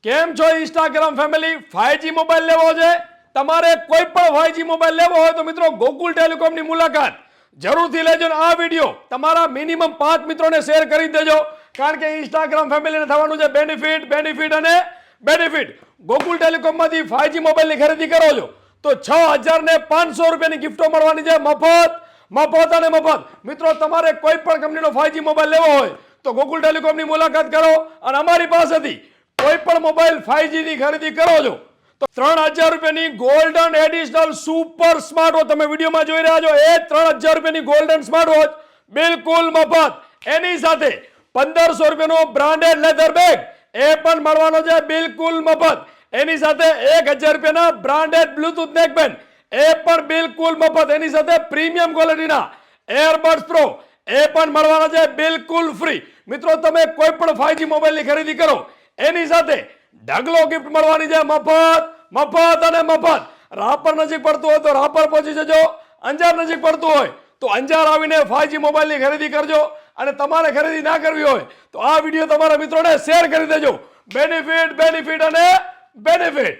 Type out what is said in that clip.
કેમ છો Instagram family? 5G mobile લેવો છે? તમારે કોઈ પણ 5G મોબાઈલ લેવો હોય તો મિત્રો ગોકુલ ટેલિકોમની મુલાકાત જરૂરથી લેજો. આ વિડીયો તમારા મિનિમમ 5 મિત્રોને શેર કરી દેજો, કારણ કે ઇન્સ્ટાગ્રામ ફેમિલીને થવાનું છે બેનિફિટ અને બેનિફિટ. ગોકુલ ટેલિકોમમાંથી 5G મોબાઈલની ખરીદી કરો છો તો 6,500 રૂપિયાની ગિફ્ટો મળવાની છે, મફત અને મફત. મિત્રો તમારે કોઈ પણ કંપનીનો 5G મોબાઈલ લેવો હોય તો ગોકુલ ટેલિકોમની મુલાકાત કરો અને અમારી પાસેથી કોઈ પણ મોબાઈલ 5G ની ખરીદી કરો છો તો 3,000 રૂપિયાની golden additional super smart watch તમે વિડીયોમાં જોઈ રહ્યા છો, એ 3,000 રૂપિયાની ગોલ્ડન સ્માર્ટ વોચ બિલકુલ મફત. એની સાથે 1,500 રૂપિયાનો બ્રાન્ડેડ લેધર બેગ એ પણ મળવાનો છે બિલકુલ મફત. એની સાથે 1,000 રૂપિયાના બ્રાન્ડેડ બ્લૂટૂથ નેકબેન્ડ એ પણ બિલકુલ મફત. એની સાથે પ્રીમિયમ ક્વોલિટીના એરબડ્સ પ્રો એ પણ મળવાના છે બિલકુલ ફ્રી. મિત્રો તમે કોઈ પણ 5G મોબાઈલની ખરીદી કરો એની સાથે ઢગલો ગિફ્ટ મળવાની છે, મફત અને મફત. રાપર નજીક પડતું હોય તો રાપર પહોંચી જજો, અંજાર નજીક પડતું હોય તો અંજાર આવીને 5G મોબાઈલની ખરીદી કરજો. અને તમારે ખરીદી ના કરવી હોય તો આ વિડીયો તમારા મિત્રોને શેર કરી દેજો. બેનિફિટ અને બેનિફિટ.